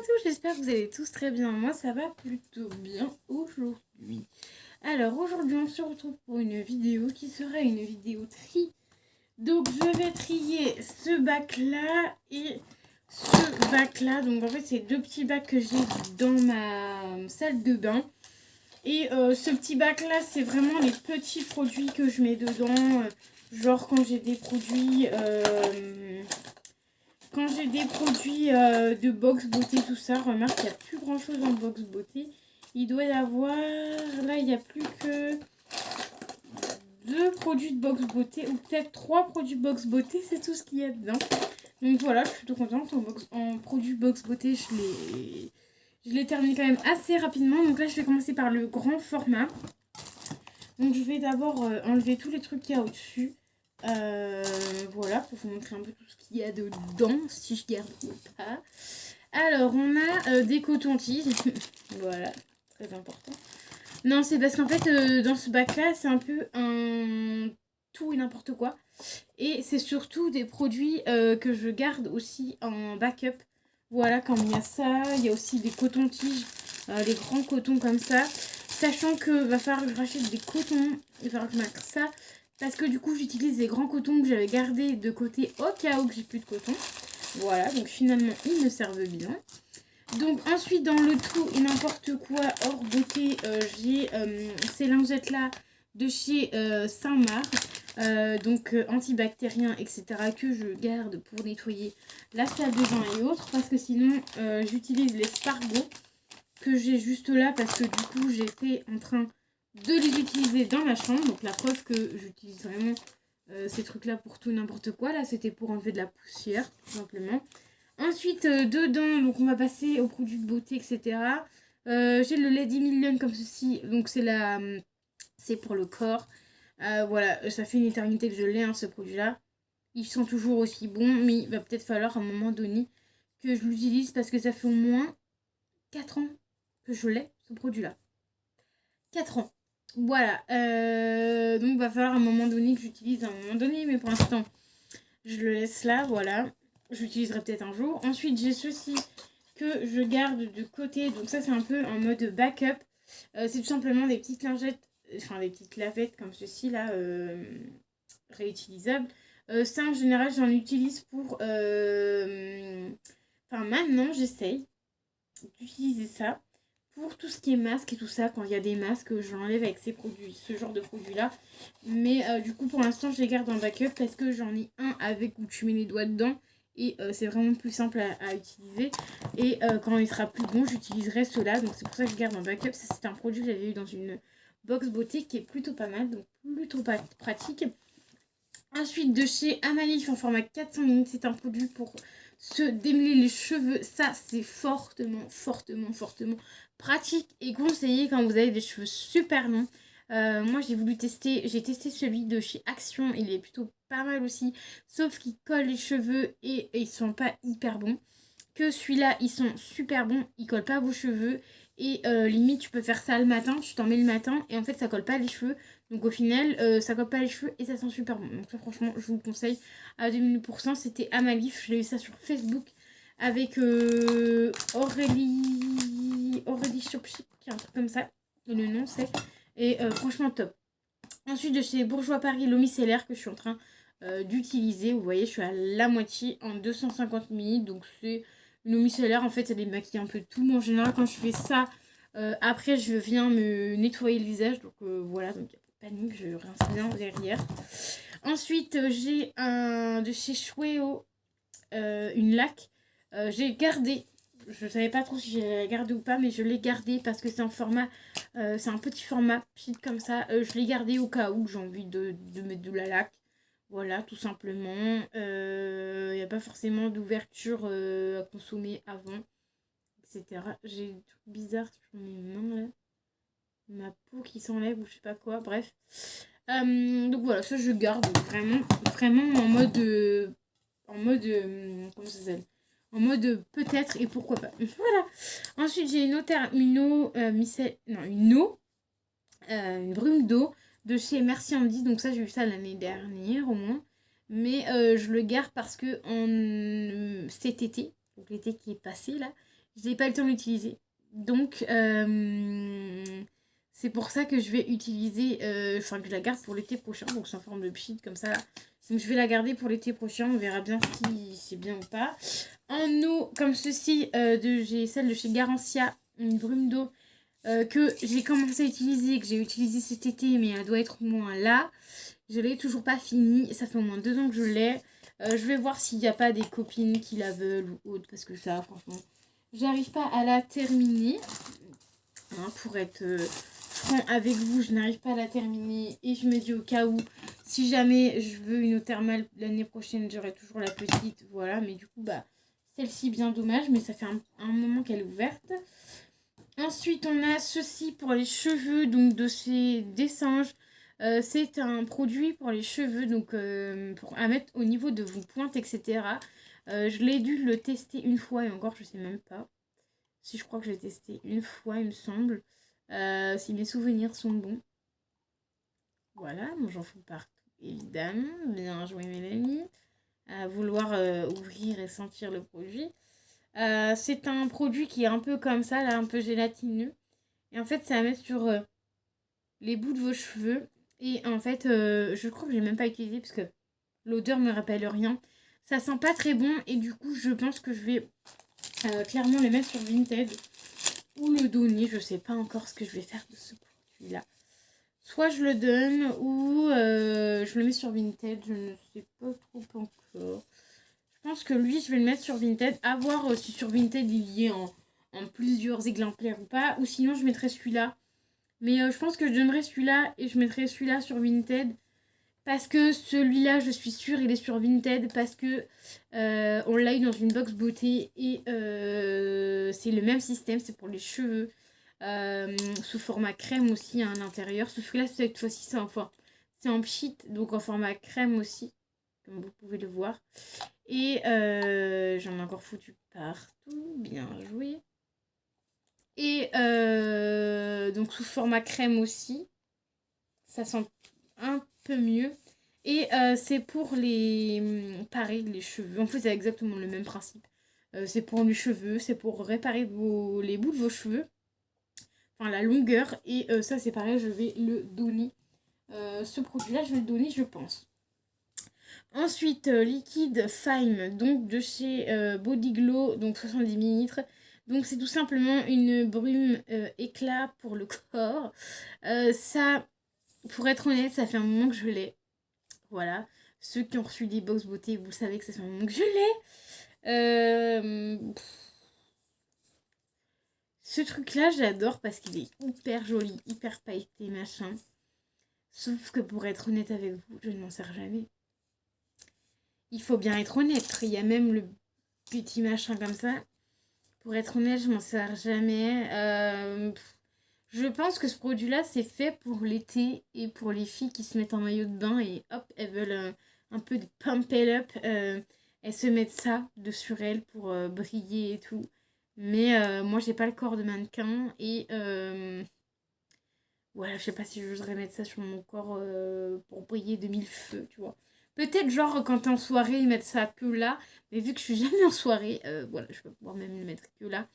à tous, j'espère que vous allez tous très bien. Moi, ça va plutôt bien aujourd'hui. Alors, aujourd'hui, on se retrouve pour une vidéo qui sera une vidéo tri. Donc, je vais trier ce bac-là et ce bac-là. Donc, en fait, c'est deux petits bacs que j'ai dans ma salle de bain. Et ce petit bac-là, c'est vraiment les petits produits que je mets dedans. Genre, quand j'ai des produits... Quand j'ai des produits de box beauté, tout ça, remarque qu'il n'y a plus grand chose en box beauté. Il doit y avoir, là il n'y a plus que 2 produits de box beauté, ou peut-être 3 produits box beauté, c'est tout ce qu'il y a dedans. Donc voilà, je suis plutôt contente. En produits box beauté, je l'ai terminé quand même assez rapidement. Donc là je vais commencer par le grand format. Donc je vais d'abord enlever tous les trucs qu'il y a au-dessus. Voilà, pour vous montrer un peu tout ce qu'il y a dedans, si je garde ou pas. Alors, on a des cotons-tiges. Voilà, très important. Non, c'est parce qu'en fait, dans ce bac-là, c'est un peu un tout et n'importe quoi. Et c'est surtout des produits que je garde aussi en backup. Voilà, comme il y a ça, il y a aussi des cotons-tiges, les grands cotons comme ça. Sachant que va falloir que je rachète des cotons, il va falloir que je marque ça. Parce que du coup, j'utilise les grands cotons que j'avais gardés de côté au cas où que j'ai plus de coton. Voilà, donc finalement, ils me servent bien. Donc ensuite, dans le tout et n'importe quoi hors beauté, j'ai ces lingettes-là de chez Saint-Marc. Donc antibactérien, etc. que je garde pour nettoyer la salle de bain et autres. Parce que sinon, j'utilise les Spargo que j'ai juste là parce que du coup, j'étais en train de les utiliser dans ma chambre. Donc la preuve que j'utilise vraiment ces trucs là pour tout n'importe quoi. Là c'était pour enlever de la poussière tout simplement. Ensuite dedans, donc on va passer aux produits de beauté, etc. J'ai le Lady Million comme ceci. Donc c'est pour le corps. Voilà, ça fait une éternité que je l'ai ce produit là. Ils sont toujours aussi bons, mais il va peut-être falloir à un moment donné que je l'utilise parce que ça fait au moins 4 ans que je l'ai ce produit là. 4 ans. Voilà, donc il va falloir à un moment donné que j'utilise à un moment donné, mais pour l'instant, je le laisse là, voilà. J'utiliserai peut-être un jour. Ensuite, j'ai ceci que je garde de côté, donc ça c'est un peu en mode backup. C'est tout simplement des petites lingettes, enfin des petites lavettes comme ceci là, réutilisables. Ça en général, j'en utilise pour... Enfin maintenant, j'essaye d'utiliser ça pour tout ce qui est masque et tout ça. Quand il y a des masques, je l'enlève avec ces produits, ce genre de produits là. Mais du coup pour l'instant je les garde en backup parce que j'en ai un avec où tu mets les doigts dedans. Et c'est vraiment plus simple à utiliser. Et quand il sera plus bon, j'utiliserai ceux-là. Donc c'est pour ça que je garde en backup. Ça c'est un produit que j'avais eu dans une box beauté qui est plutôt pas mal. Donc plutôt pratique. Ensuite de chez Amalif en format 400 ml. C'est un produit pour se démêler les cheveux. Ça c'est fortement pratique et conseillé quand vous avez des cheveux super longs. Moi j'ai testé celui de chez Action, il est plutôt pas mal aussi, sauf qu'il colle les cheveux et ils sont pas hyper bons. Que celui-là, ils sont super bons, ils collent pas vos cheveux et limite tu peux faire ça le matin, tu t'en mets le matin et en fait ça colle pas les cheveux. Donc au final, ça colle pas les cheveux et ça sent super bon. Donc ça franchement, je vous le conseille à 2000%. C'était Amalif, je l'ai eu ça sur Facebook avec Aurélie Chopchic, un truc comme ça. Le nom c'est. Et franchement top. Ensuite de chez Bourgeois Paris, l'eau micellaire que je suis en train d'utiliser. Vous voyez, je suis à la moitié en 250 ml. Donc c'est une eau micellaire. En fait, ça démaquille un peu tout. Moi en général, quand je fais ça, après je viens me nettoyer le visage. Donc voilà, donc il n'y a pas de panique, je rince bien derrière. Ensuite, j'ai de chez Shueo une laque. J'ai gardé, je savais pas trop si j'ai gardé ou pas, mais je l'ai gardé parce que c'est en format, c'est un petit format petit comme ça. Je l'ai gardé au cas où j'ai envie de mettre de la laque. Voilà, tout simplement. Il n'y a pas forcément d'ouverture à consommer avant, etc. J'ai des trucs bizarres sur mes mains là. Ma peau qui s'enlève ou je sais pas quoi, bref. Donc voilà, ça je garde vraiment en mode comment ça s'appelle, en mode peut-être et pourquoi pas. Voilà. Ensuite j'ai une une brume d'eau de chez Merci Andy. Donc ça j'ai eu ça l'année dernière au moins, mais je le garde parce que cet été, donc l'été qui est passé là, Je n'ai pas eu le temps d'utiliser. Donc, c'est pour ça que je vais utiliser, que je la garde pour l'été prochain. Donc, c'est en forme de pchit comme ça. Donc, je vais la garder pour l'été prochain. On verra bien si c'est bien ou pas. En eau, comme ceci, j'ai celle de chez Garancia, une brume d'eau que j'ai commencé à utiliser, que j'ai utilisé cet été, mais elle doit être au moins là. Je l'ai toujours pas finie. Ça fait au moins 2 ans que je l'ai. Je vais voir s'il n'y a pas des copines qui la veulent ou autre, parce que ça, franchement, j'arrive pas à la terminer. Hein, pour être franc avec vous, je n'arrive pas à la terminer. Et je me dis au cas où, si jamais je veux une eau thermale l'année prochaine, j'aurai toujours la petite. Voilà, mais du coup, bah, celle-ci, bien dommage, mais ça fait un moment qu'elle est ouverte. Ensuite, on a ceci pour les cheveux, donc de chez Dessanges. C'est un produit pour les cheveux, donc à mettre au niveau de vos pointes, etc. Je l'ai dû le tester une fois et encore, je sais même pas. Si je crois que j'ai testé une fois, il me semble. Si mes souvenirs sont bons. Voilà, moi j'en fous partout, évidemment. Bien joué, Mélanie. À vouloir ouvrir et sentir le produit. C'est un produit qui est un peu comme ça, là, un peu gélatineux. Et en fait, c'est à mettre sur les bouts de vos cheveux. Et en fait, je crois que je l'ai même pas utilisé parce que l'odeur me rappelle rien. Ça sent pas très bon et du coup, je pense que je vais clairement les mettre sur Vinted ou le donner. Je sais pas encore ce que je vais faire de ce produit-là. Soit je le donne ou je le mets sur Vinted. Je ne sais pas trop encore. Je pense que lui, je vais le mettre sur Vinted. À voir si sur Vinted il y est en plusieurs exemplaires ou pas. Ou sinon, je mettrai celui-là. Mais je pense que je donnerai celui-là et je mettrai celui-là sur Vinted. Parce que celui-là, je suis sûre, il est sur Vinted. Parce que on l'a eu dans une box beauté. Et c'est le même système, c'est pour les cheveux. Sous format crème aussi à l'intérieur. Sauf que là, cette fois-ci, c'est en pchit. Donc en format crème aussi. Comme vous pouvez le voir. Et j'en ai encore foutu partout. Bien joué. Et donc sous format crème aussi. Ça sent un peu mieux. Et c'est pour les... pareil, les cheveux. En fait, c'est exactement le même principe. C'est pour les cheveux. C'est pour réparer les bouts de vos cheveux. Enfin, la longueur. Et ça, c'est pareil, je vais le donner. Ce produit-là, je vais le donner, je pense. Ensuite, liquide Fime, donc de chez Body Glow, donc 70 ml. Donc c'est tout simplement une brume éclat pour le corps. Ça, pour être honnête, ça fait un moment que je l'ai. Voilà. Ceux qui ont reçu des box beauté, vous savez que ça fait un moment que je l'ai. Ce truc-là, j'adore parce qu'il est hyper joli, hyper pailleté, machin. Sauf que pour être honnête avec vous, je ne m'en sers jamais. Il faut bien être honnête. Il y a même le petit machin comme ça. Pour être honnête, je m'en sers jamais. Je pense que ce produit-là, c'est fait pour l'été et pour les filles qui se mettent en maillot de bain et hop, elles veulent un peu de pump it up. Elles se mettent ça de sur elles pour briller et tout. Mais moi, j'ai pas le corps de mannequin et voilà, je sais pas si je voudrais mettre ça sur mon corps pour briller de mille feux, tu vois. Peut-être genre quand t'es en soirée, ils mettent ça que là. Mais vu que je suis jamais en soirée, voilà, je peux pouvoir même le mettre que là.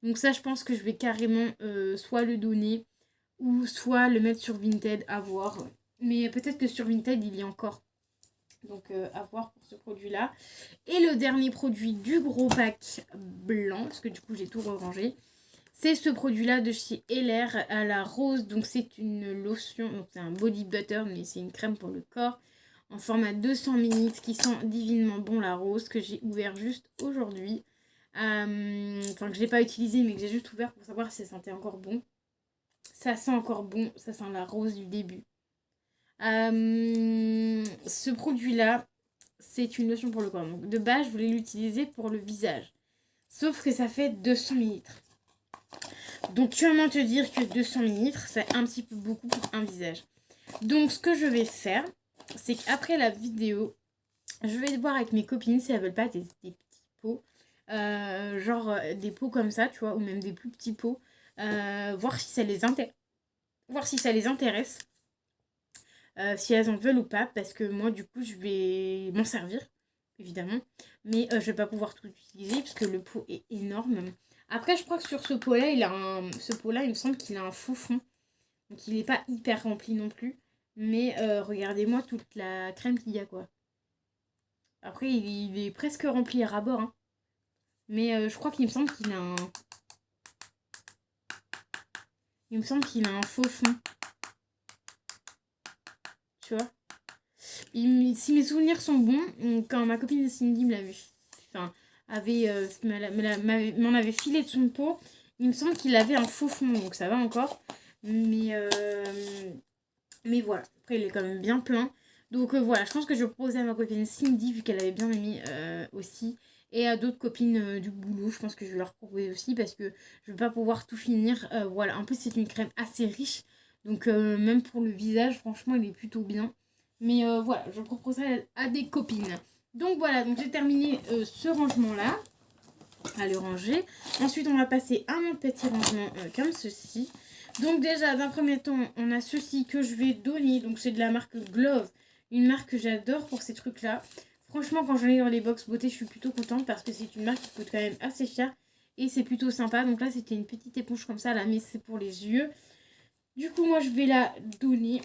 Donc ça, je pense que je vais carrément soit le donner ou soit le mettre sur Vinted, à voir. Mais peut-être que sur Vinted, il y a encore. Donc à voir pour ce produit-là. Et le dernier produit du gros pack blanc, parce que du coup j'ai tout rangé. C'est ce produit-là de chez LR à la rose. Donc c'est une lotion, donc c'est un body butter, mais c'est une crème pour le corps. En format 200 ml qui sent divinement bon la rose, que j'ai ouvert juste aujourd'hui. Enfin que je n'ai pas utilisé mais que j'ai juste ouvert pour savoir si ça sentait encore bon. Ça sent encore bon, ça sent la rose du début. Ce produit-là, c'est une lotion pour le corps. Donc de base, je voulais l'utiliser pour le visage. Sauf que ça fait 200 ml. Donc comment te dire que 200 ml, c'est un petit peu beaucoup pour un visage. Donc ce que je vais faire, c'est qu'après la vidéo, je vais voir avec mes copines si elles veulent pas des petits pots. Genre des pots comme ça, tu vois, ou même des plus petits pots. Voir si ça les intéresse. Si elles en veulent ou pas. Parce que moi, du coup, je vais m'en servir, évidemment. Mais je vais pas pouvoir tout utiliser parce que le pot est énorme. Après, je crois que sur ce pot-là, ce pot-là, il me semble qu'il a un faux fond. Donc, il n'est pas hyper rempli non plus. Mais regardez-moi toute la crème qu'il y a, quoi. Après, il est presque rempli à ras-bord, hein. Mais je crois qu'il me semble qu'il a un... Il me semble qu'il a un faux fond. Tu vois. Si mes souvenirs sont bons, quand ma copine Cindy me l'avait... Enfin, m'en avait filé de son pot, il me semble qu'il avait un faux fond. Donc ça va encore. Mais voilà. Après, il est quand même bien plein. Donc voilà, je pense que je vais proposer à ma copine Cindy, vu qu'elle avait bien aimé aussi. Et à d'autres copines du boulot, je pense que je vais leur proposer aussi parce que je ne vais pas pouvoir tout finir. Voilà, en plus c'est une crème assez riche. Donc même pour le visage, franchement, il est plutôt bien. Mais voilà, je propose ça à des copines. Donc voilà, donc j'ai terminé ce rangement-là. À le ranger. Ensuite, on va passer à mon petit rangement comme ceci. Donc déjà, d'un premier temps, on a ceci que je vais donner. Donc c'est de la marque Glove. Une marque que j'adore pour ces trucs-là. Franchement, quand j'en ai dans les box beauté, je suis plutôt contente parce que c'est une marque qui coûte quand même assez cher. Et c'est plutôt sympa. Donc là, c'était une petite éponge comme ça, là, mais c'est pour les yeux. Du coup, moi, je vais la donner.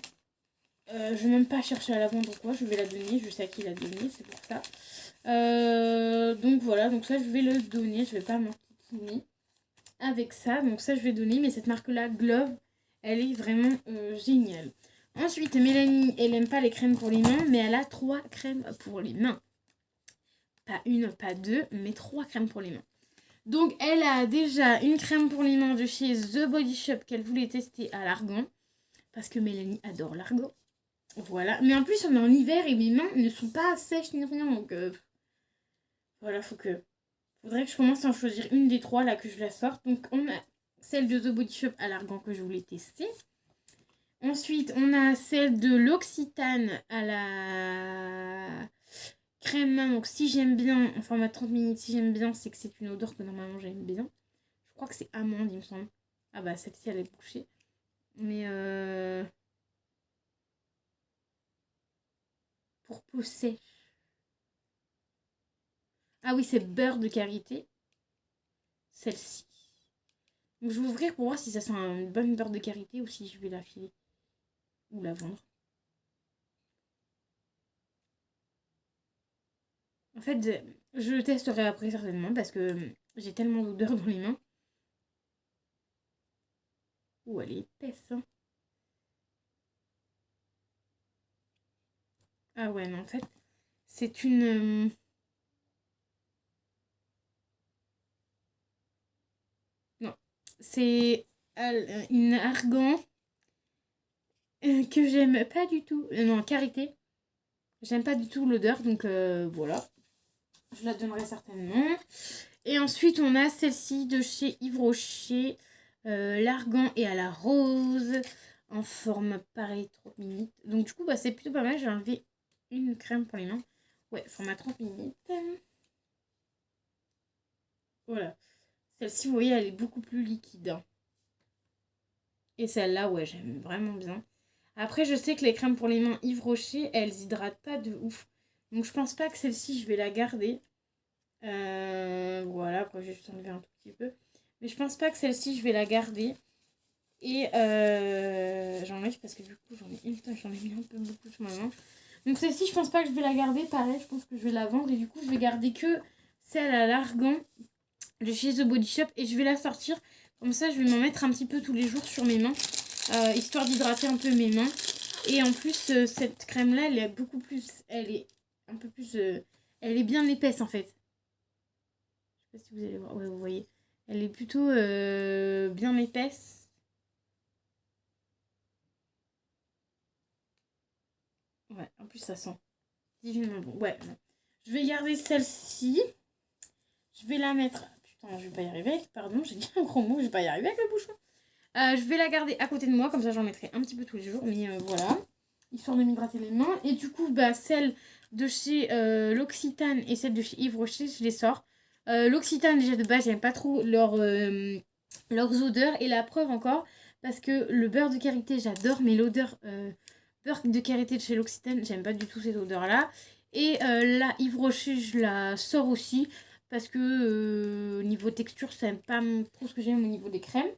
Je vais même pas chercher à la vendre ou quoi. Je vais la donner. Je sais à qui la donner, c'est pour ça. Donc voilà, donc ça, je vais le donner. Je vais pas m'enquiquiner avec ça. Donc ça, je vais donner. Mais cette marque-là, Glove, elle est vraiment géniale. Ensuite, Mélanie, elle aime pas les crèmes pour les mains, mais elle a 3 crèmes pour les mains. Pas une, pas deux, mais 3 crèmes pour les mains. Donc, elle a déjà une crème pour les mains de chez The Body Shop qu'elle voulait tester à l'argan. Parce que Mélanie adore l'argan. Voilà. Mais en plus, on est en hiver et mes mains ne sont pas sèches ni rien. Donc, voilà, faudrait que je commence à en choisir une des 3 là que je la sorte. Donc, on a celle de The Body Shop à l'argan que je voulais tester. Ensuite, on a celle de l'Occitane à la crème main. Donc, si j'aime bien, en format 30 minutes, si j'aime bien, c'est que c'est une odeur que normalement j'aime bien. Je crois que c'est amande, il me semble. Ah bah, celle-ci, elle est bouchée. Mais pour peau sèche. Ah oui, c'est beurre de karité. Celle-ci. Donc, je vais ouvrir pour voir si ça sent une bonne beurre de karité ou si je vais la filer. Ou la vendre. En fait, je le testerai après certainement parce que j'ai tellement d'odeur dans les mains. Ouh, elle est épaisse, hein. Ah ouais, non, en fait, c'est une... non, c'est une argan que j'aime pas du tout. Non, karité. J'aime pas du tout l'odeur, donc voilà. Je la donnerai certainement. Et ensuite, on a celle-ci de chez Yves Rocher. L'argan et à la rose. En forme pareil, 30 minutes. Donc du coup, bah, c'est plutôt pas mal. J'ai enlevé une crème pour les mains. Ouais, format 30 minutes. Voilà. Celle-ci, vous voyez, elle est beaucoup plus liquide, hein. Et celle-là, ouais, j'aime vraiment bien. Après, je sais que les crèmes pour les mains Yves Rocher, elles hydratent pas de ouf. Donc je pense pas que celle-ci, je vais la garder. Voilà, après j'ai juste enlevé un tout petit peu. Mais je pense pas que celle-ci, je vais la garder. Et j'enlève parce que du coup, j'en ai mis un peu beaucoup sur ma main. Donc celle-ci, je pense pas que je vais la garder. Pareil, je pense que je vais la vendre. Et du coup, je vais garder que celle à l'argan de chez The Body Shop. Et je vais la sortir. Comme ça, je vais m'en mettre un petit peu tous les jours sur mes mains. Histoire d'hydrater un peu mes mains. Et en plus, cette crème-là, elle est beaucoup plus... Elle est un peu plus... elle est bien épaisse, en fait. Je sais pas si vous allez voir. Ouais, vous voyez. Elle est plutôt bien épaisse. Ouais, en plus, ça sent divinement bon. Ouais, non. Je vais garder celle-ci. Je vais la mettre... Putain, je vais pas y arriver. Pardon, j'ai dit un gros mot. Je vais pas y arriver avec le bouchon. Je vais la garder à côté de moi. Comme ça, j'en mettrai un petit peu tous les jours. Mais voilà. Histoire de m'hydrater les mains. Et du coup, bah, celle de chez l'Occitane et celle de chez Yves Rocher, je les sors. L'Occitane, déjà de base, j'aime pas trop leurs odeurs. Et la preuve encore, parce que le beurre de karité, j'adore. Mais l'odeur beurre de karité de chez l'Occitane, j'aime pas du tout cette odeur-là. Et là, Yves Rocher, je la sors aussi. parce que niveau texture, ça n'aime pas trop ce que j'aime au niveau des crèmes.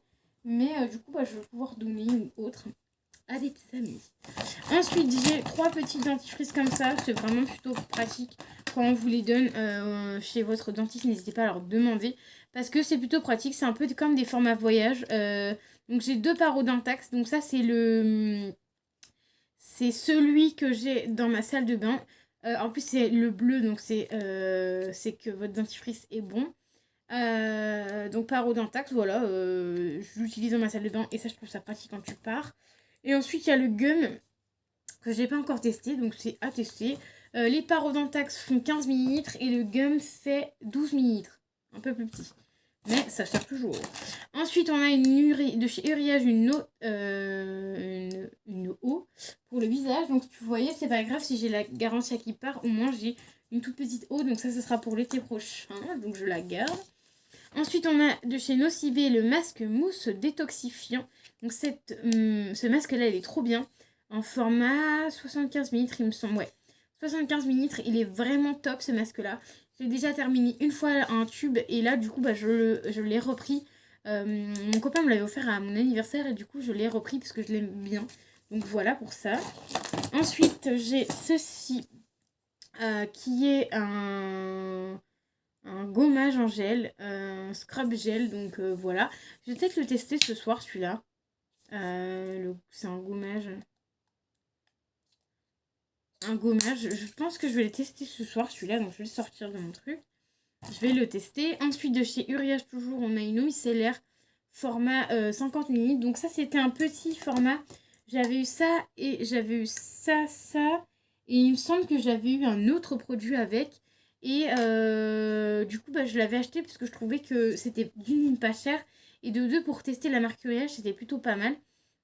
Mais du coup, je vais pouvoir donner une autre à des amis. Ensuite, j'ai 3 petits dentifrices comme ça. C'est vraiment plutôt pratique quand on vous les donne chez votre dentiste. N'hésitez pas à leur demander parce que c'est plutôt pratique. C'est un peu comme des formats voyage. Donc, j'ai 2 parodontax. Donc, ça, c'est celui que j'ai dans ma salle de bain. En plus, c'est le bleu. Donc, c'est que votre dentifrice est bon. Donc parodontax, voilà, je l'utilise dans ma salle de bain et ça je trouve ça pratique quand tu pars. Et ensuite il y a le gum que j'ai pas encore testé, donc c'est à tester. Les parodontax font 15 ml et le gum fait 12 ml, un peu plus petit, mais ça sert toujours. Ensuite on a de chez Uriage une eau pour le visage, donc tu voyais c'est pas grave si j'ai la garantie qui part, au moins j'ai une toute petite eau, donc ça sera pour l'été prochain, donc je la garde. Ensuite, on a de chez Nocibé le masque mousse détoxifiant. Donc, ce masque-là, il est trop bien. En format 75 ml, il me semble. Ouais, 75 ml, il est vraiment top, ce masque-là. J'ai déjà terminé une fois un tube. Et là, du coup, je l'ai repris. Mon copain me l'avait offert à mon anniversaire. Et du coup, je l'ai repris parce que je l'aime bien. Donc, voilà pour ça. Ensuite, j'ai ceci qui est un gommage en gel, un scrub gel, donc voilà. Je vais peut-être le tester ce soir celui-là. C'est un gommage. Je pense que je vais le tester ce soir celui-là, donc je vais le sortir de mon truc. Je vais le tester. Ensuite de chez Uriage toujours, on a une eau micellaire format 50 ml. Donc ça c'était un petit format. J'avais eu ça et j'avais eu ça. Et il me semble que j'avais eu un autre produit avec. Et du coup, je l'avais acheté parce que je trouvais que c'était d'une pas cher. Et de deux, pour tester la marque Uriage, c'était plutôt pas mal.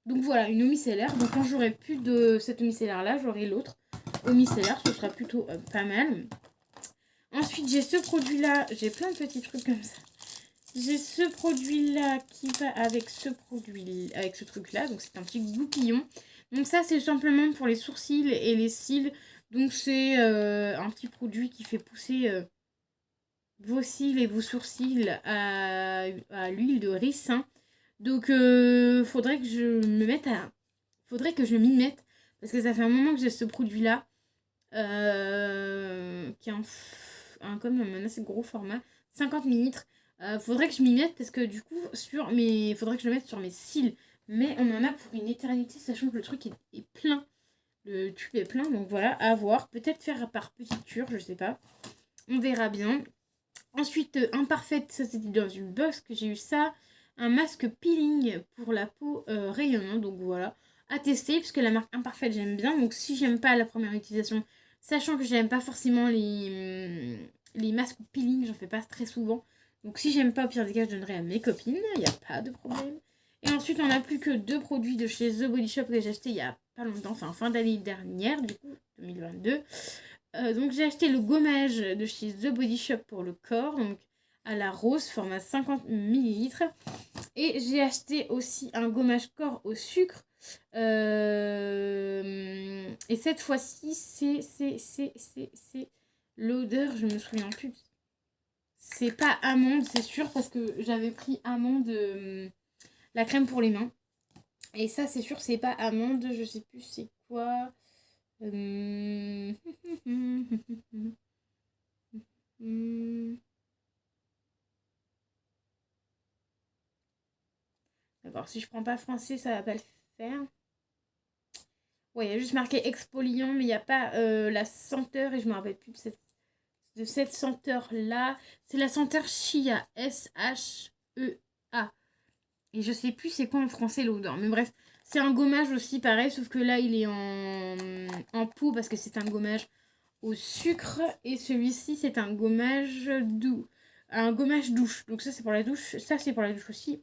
Donc voilà, une eau micellaire. Donc quand j'aurai plus de cette eau micellaire-là, j'aurai l'autre eau micellaire. Ce sera plutôt pas mal. Ensuite, j'ai ce produit-là. J'ai plein de petits trucs comme ça. J'ai ce produit-là qui va avec ce truc-là. Donc c'est un petit goupillon. Donc ça, c'est simplement pour les sourcils et les cils. Donc c'est un petit produit qui fait pousser vos cils et vos sourcils à l'huile de ricin. Donc faudrait que je m'y mette. Parce que ça fait un moment que j'ai ce produit-là. Qui est comme un assez gros format. 50 ml. Faudrait que je m'y mette parce que du coup, faudrait que je le mette sur mes cils. Mais on en a pour une éternité, sachant que le truc est plein. Le tube est plein, donc voilà, à voir. Peut-être faire par petite cure, je sais pas. On verra bien. Ensuite, Imparfaite, ça c'était dans une box que j'ai eu ça. Un masque peeling pour la peau rayonnante, donc voilà. À tester, puisque la marque Imparfaite j'aime bien. Donc si j'aime pas la première utilisation, sachant que j'aime pas forcément les masques peeling, j'en fais pas très souvent. Donc si j'aime pas, au pire des cas, je donnerai à mes copines, il n'y a pas de problème. Et ensuite, on n'a plus que 2 produits de chez The Body Shop que j'ai acheté il y a pas longtemps, enfin fin d'année dernière, du coup, 2022. Donc j'ai acheté le gommage de chez The Body Shop pour le corps, donc à la rose, format 50 ml. Et j'ai acheté aussi un gommage corps au sucre. Et cette fois-ci, c'est l'odeur, je me souviens plus. C'est pas amande, c'est sûr, parce que j'avais pris amande, la crème pour les mains. Et ça, c'est sûr, c'est pas amande, je sais plus c'est quoi. D'accord, si je prends pas français, ça va pas le faire. Ouais, il y a juste marqué exfoliant, mais il n'y a pas la senteur, et je me rappelle plus de cette senteur-là. C'est la senteur Shea, S-H-E-A. Et je sais plus c'est quoi en français l'odeur. Mais bref, c'est un gommage aussi pareil, sauf que là il est en pot parce que c'est un gommage au sucre. Et celui-ci c'est un gommage doux. Un gommage douche. Donc ça c'est pour la douche. Ça c'est pour la douche aussi.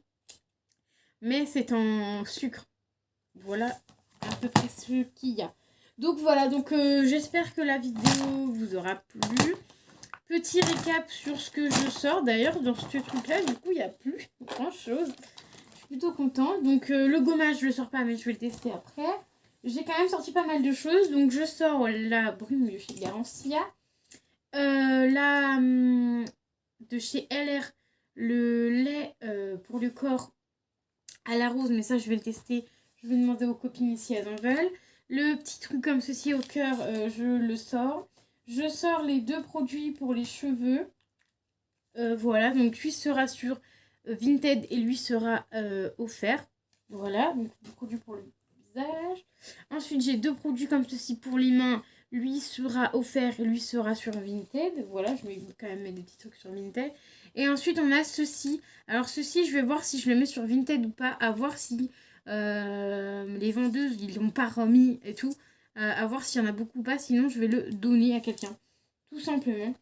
Mais c'est en sucre. Voilà à peu près ce qu'il y a. Donc voilà, donc j'espère que la vidéo vous aura plu. Petit récap sur ce que je sors. D'ailleurs, dans ce truc-là, du coup, il n'y a plus grand-chose. Je suis plutôt contente. Donc, le gommage, je ne le sors pas, mais je vais le tester après. J'ai quand même sorti pas mal de choses. Donc, je sors la brume de chez Garancia. de chez LR, le lait pour le corps à la rose, mais ça je vais le tester. Je vais demander aux copines si elles en veulent. Le petit truc comme ceci au cœur, je le sors. Je sors les 2 produits pour les cheveux. Voilà, donc lui sera sur Vinted et lui sera offert. Voilà, donc 2 produits pour le visage. Ensuite, j'ai 2 produits comme ceci pour les mains. Lui sera offert et lui sera sur Vinted. Voilà, je vais quand même mettre des petits trucs sur Vinted. Et ensuite, on a ceci. Alors, ceci, je vais voir si je le mets sur Vinted ou pas. À voir si les vendeuses, ils l'ont pas remis et tout. À voir s'il y en a beaucoup ou pas. Sinon, je vais le donner à quelqu'un. Tout simplement.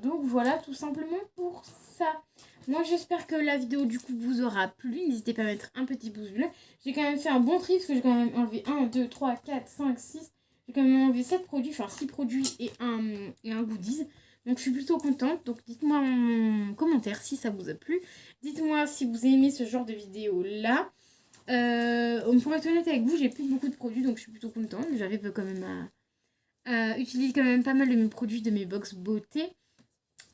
Donc voilà, tout simplement pour ça. Moi j'espère que la vidéo du coup vous aura plu. N'hésitez pas à mettre un petit pouce bleu. J'ai quand même fait un bon tri parce que j'ai quand même enlevé 1, 2, 3, 4, 5, 6. J'ai quand même enlevé 7 produits, enfin 6 produits et un goodies. Donc je suis plutôt contente. Donc dites-moi en commentaire si ça vous a plu. Dites-moi si vous aimez ce genre de vidéo là. Pour être honnête avec vous, j'ai plus beaucoup de produits donc je suis plutôt contente. J'arrive quand même à utiliser quand même pas mal de mes produits de mes box beauté.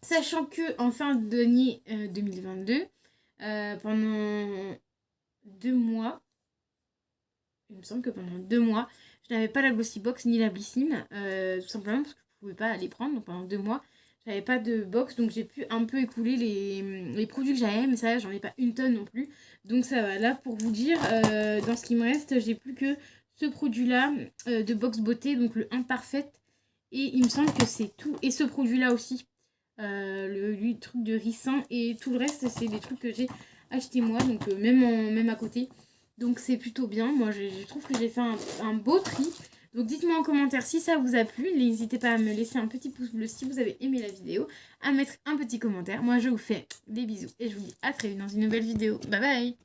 Sachant que en fin d'année 2022, pendant 2 mois, il me semble que pendant 2 mois, je n'avais pas la Glossy Box ni la Blissim, tout simplement parce que je ne pouvais pas les prendre. Donc pendant 2 mois, je n'avais pas de box, donc j'ai pu un peu écouler les produits que j'avais, mais ça, j'en ai pas une tonne non plus. Donc ça va, là pour vous dire, dans ce qui me reste, j'ai plus que ce produit-là de box beauté, donc le Imparfait. Et il me semble que c'est tout. Et ce produit-là aussi, le truc de rissant. Et tout le reste, c'est des trucs que j'ai acheté moi, donc même à côté. Donc c'est plutôt bien. Moi, je trouve que j'ai fait un beau tri. Donc dites-moi en commentaire si ça vous a plu. N'hésitez pas à me laisser un petit pouce bleu si vous avez aimé la vidéo. À mettre un petit commentaire. Moi, je vous fais des bisous. Et je vous dis à très vite dans une nouvelle vidéo. Bye bye!